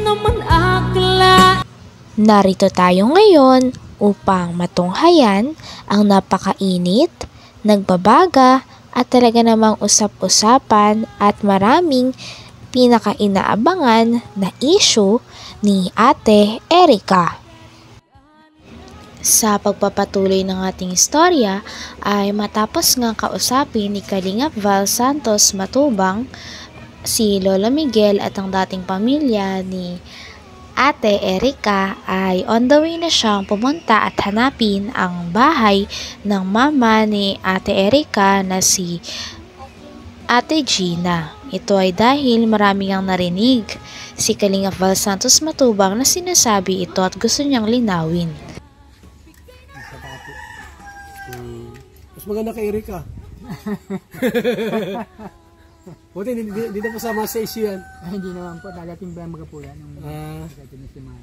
naman akla. Narito tayo ngayon upang matunghayan ang napakainit, nagbabaga at talaga namang usap-usapan at maraming pinaka-inaabangan na issue ni Ate Erica. Sa pagpapatuloy ng ating istorya ay matapos nga kausapin ni Kalingap Val Santos Matubang si Lolo Miguel at ang dating pamilya ni Ate Erica ay on the way na siyang pumunta at hanapin ang bahay ng mama ni Ate Erica na si Ate Gina. Ito ay dahil marami ang narinig si Kalingap Val Santos Matubang na sinasabi ito at gusto niyang linawin. Mas maganda kay Erica. Buti, hindi na po sama sa issue yan. Hindi naman po, dadating ba mga po yan? Dadating na simana.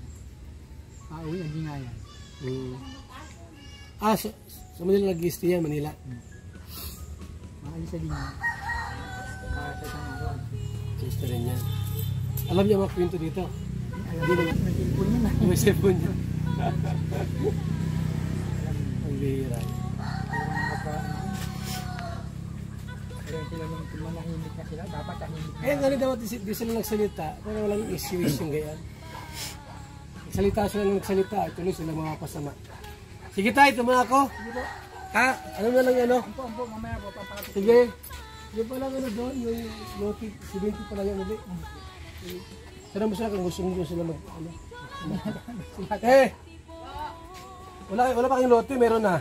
Uwi, hindi nga yan. Sa Manila nag-guest yan, Manila. Maalis sa linya. Sa isang araw. Guest rin yan. Alam niya mga kwento dito? Alam mo, may cellphone niya na. May cellphone niya. Ang bihira. Sila nung manahimik na sila, dapat tahimik na. Ganun dapat di sila nagsalita, pero walang issues yung ganyan. Nagsalita sila nang nagsalita, tuloy sila mga pasama. Sige tayo, tumahan ako. Ano na lang ano? Ampo, mamaya po, papakapit. Sige. Yung pala ano doon, yung loti, 70 pala yung ulit. Sana mo sila kung gusto nyo sila mag, ano? Wala pa kayong lote, meron na.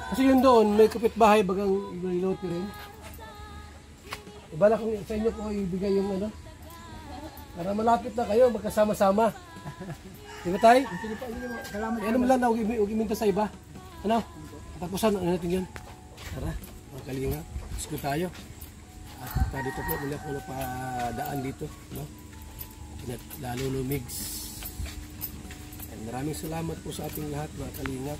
Kasi yun doon, may kapitbahay bagang may lote rin. Ibala kung sa inyo ko ibigay yung ano. Para malapit na kayo, magkasama-sama. Di ba tayo? Sige po, salamat. Ano mo lang na, huwag iminta sa iba. Ano? Tapusan, ano natin yan? Tara, mga kalinga. Gusto tayo. At dito po, mula po napadaan dito. No? Lalo lumigs. Maraming salamat po sa ating lahat, mga kalinga.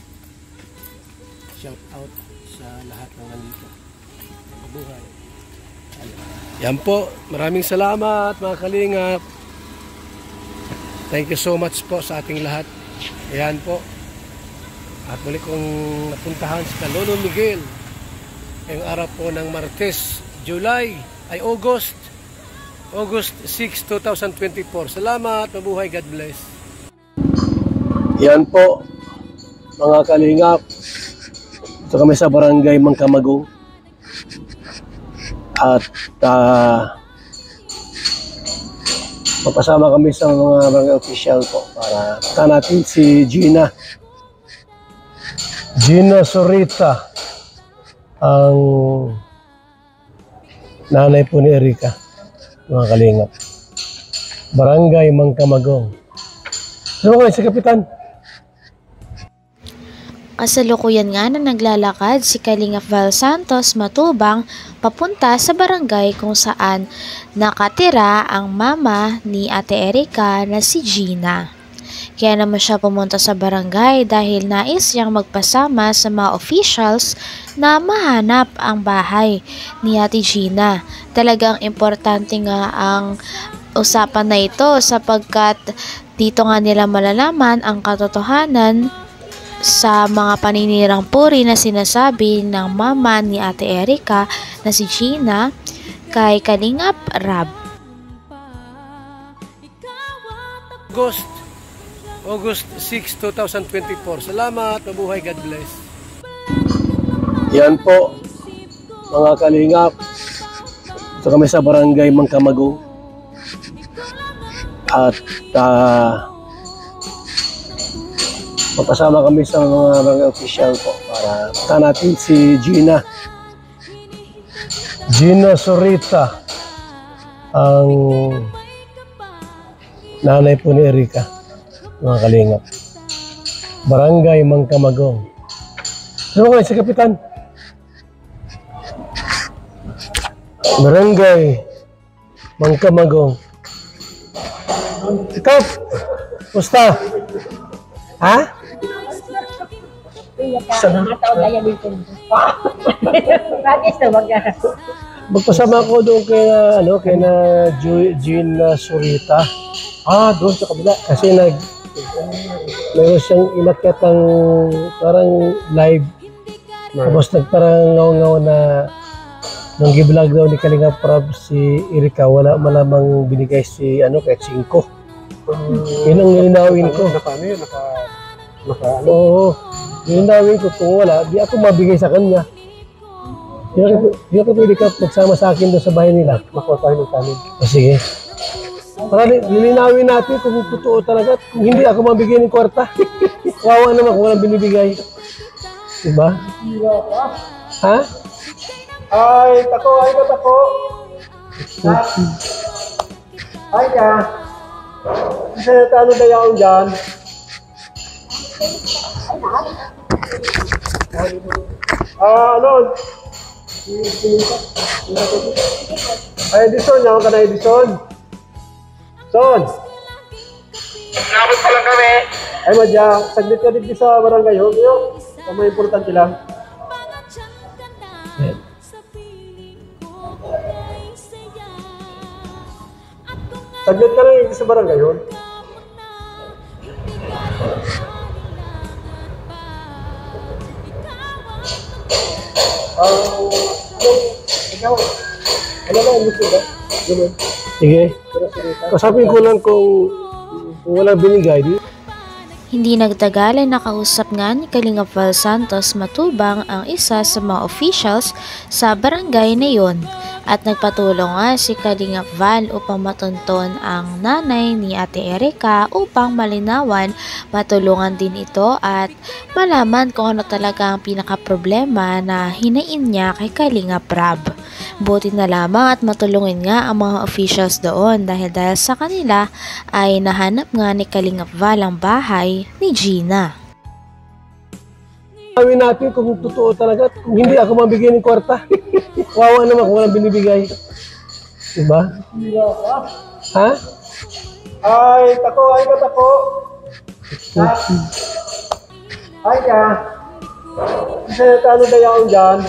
Shout out sa lahat ng nandito. Mabuhay. Yan po. Maraming salamat mga kalingap. Thank you so much po sa ating lahat. Ayan po. At muli kong napuntahan sa Lolo Miguel. Ang araw po ng Martes, August 6, 2024. Salamat. Mabuhay. God bless. Yan po mga kalingap. Ito kami sa Barangay Mangkamagong at papasama kami sa mga barangay official po para punta natin si Gina Sorita, ang nanay po ni Erica, mga kalingap. Barangay Mangkamagong. Ano kayo si Kapitan? Kasalukuyan nga na naglalakad si Kalingap Val Santos Matubang papunta sa barangay kung saan nakatira ang mama ni Ate Erica na si Gina. Kaya naman siya pumunta sa barangay dahil nais niyang magpasama sa mga officials na mahanap ang bahay ni Ate Gina. Talagang importante nga ang usapan na ito sapagkat dito nga nila malalaman ang katotohanan sa mga paninirang puri na sinasabi ng mama ni Ate Erica na si Gina kay Kalingap Rab. August 6, 2024. Salamat. Mabuhay. God bless. Yan po mga kalingap. Ito kami sa Barangay Mangkamagong at magkasama kami sa mga barangay official po para punta natin si Gina Sorita, ang nanay po ni Erica, mga kalingap. Barangay Mangkamagong. Ano kayo si Kapitan? Barangay Mangkamagong. Ikaw, musta? Ha? Magpasama ko doon kay Gina Sorita. Doon sa kabila. Kasi mayroon siyang inakyat ng parang live. Tapos nagparang ngaw-ngaw na nung giblog daw ni Kalinga Prab si Erika, wala malamang binigay si kahit 5. Yun ang nilinawin ko. Oo. Nilinawin ko kung wala, di ako mabigay sa kanya. Di ako pwede ka magsama sa akin doon sa bahay nila. Makuha tayo ng kanin. Sige. Para lilinawin natin kung totoo talaga. Kung hindi ako mabigay ng kwarta. Kawawa naman kung walang binibigay. Diba? Ha? Ay, tako. Ay ka. Kasi ano na yaon dyan? Ano? Ay, Edison. Yaman ka na, Edison. Son. Nabot pa lang kami. Ay, madya. Saglit ka din sa barangay. Yung may importante lang. Saglit ka lang yung sa barangay yun. Ikaw, ano ba ang gusto ba? Sige. Kasapin ko lang kung walang binigay. Hindi nagtagal ay nakausap nga ni Kalinga Val Santos Matubang ang isa sa mga officials sa barangay na yon. At nagpatulong nga si Kalinga Val upang matunton ang nanay ni Ate Erika upang malinawan, matulungan din ito at malaman kung ano talaga ang pinaka-problema na hinain niya kay Kalinga Prab. Buti na lamang at matulungin nga ang mga officials doon dahil sa kanila ay nahanap nga ni Kalinga Val ang bahay ni Gina. Gawin natin kung totoo talaga. Kung hindi ako mabigay ng kwarta. Kawawa naman kung walang binibigay. Diba? Ha? Ay, tako. Ay ka. Kasi ano na yaon dyan?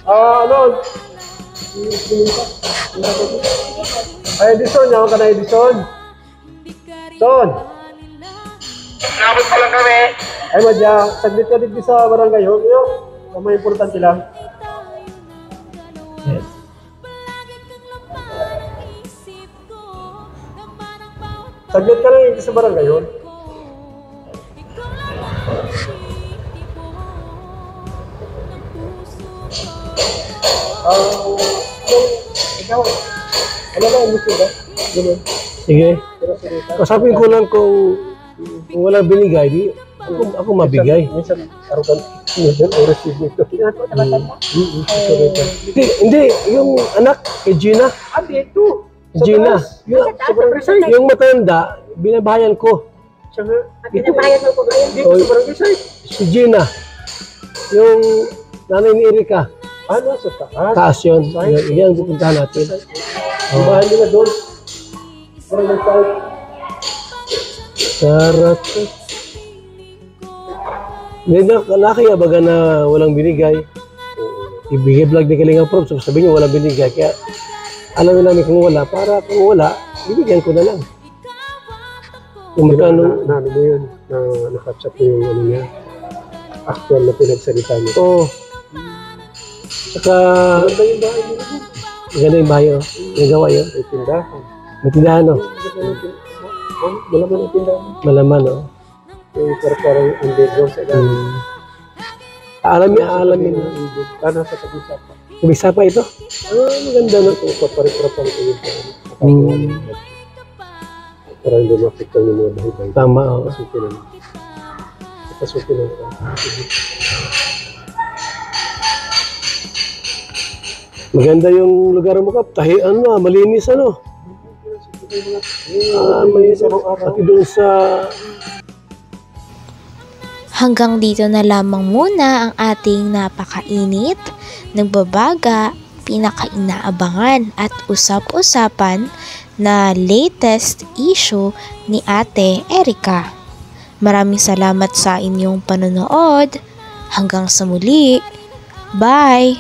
Ano? Ay, Edison. Yaman ka na, Edison. Son. Nabot pa lang kami. Ay, madya. Saglit ka din sa barangay. Yung may importante lang. Saglit ka lang yung sa barangay yun. Ikaw, ano ba ang gusto ba? Sige. Kasapin ko lang kung walang binigay, di ako mabigay. Minsan, arugan, o receive nito. Hindi, yung anak kay Gina. Dito. Gina. Yung matanda, binabayan ko. Binabayan mo ko ngayon dito sa barangay site. Si Gina. Yung nanay ni Erika. Ano sa taas? Taas yun. Yan, pupuntahan natin. Ang bahay nila doon. Barangay site. Sarap. Hindi na kaya baga na walang binigay. Ibigay vlog ni Kalinga Prab. So sabihin niyo walang binigay. Kaya alam namin kung wala. Para kung wala, bibigyan ko na lang. Kung magkano. Na ano mo yun? Na nakapsat mo yung ano niya. Actual na pinagsalita niya. Oo. Saka Maganda yung bahay nila. maganda yung bahay. Nagawa yun. May tindahan. May tindahan, no? Malaman ang tindahan. Malaman, no? Yung parang underground sa ilalim. Alamin. Kana sa pag-usapan. Kumisa pa ito? Maganda, no? Ito, pare-parapang ko yung parang hindi mapiktan yung mga bahay-bahay. Tama, oo. Pasukin na. Pasukin na. Maganda yung lugar mo, Kap. Malinis, ano? May pati doon sa... Hanggang dito na lamang muna ang ating napakainit, nagbabaga, pinakainaabangan at usap-usapan na latest issue ni Ate Erika. Maraming salamat sa inyong panonood. Hanggang sa muli. Bye!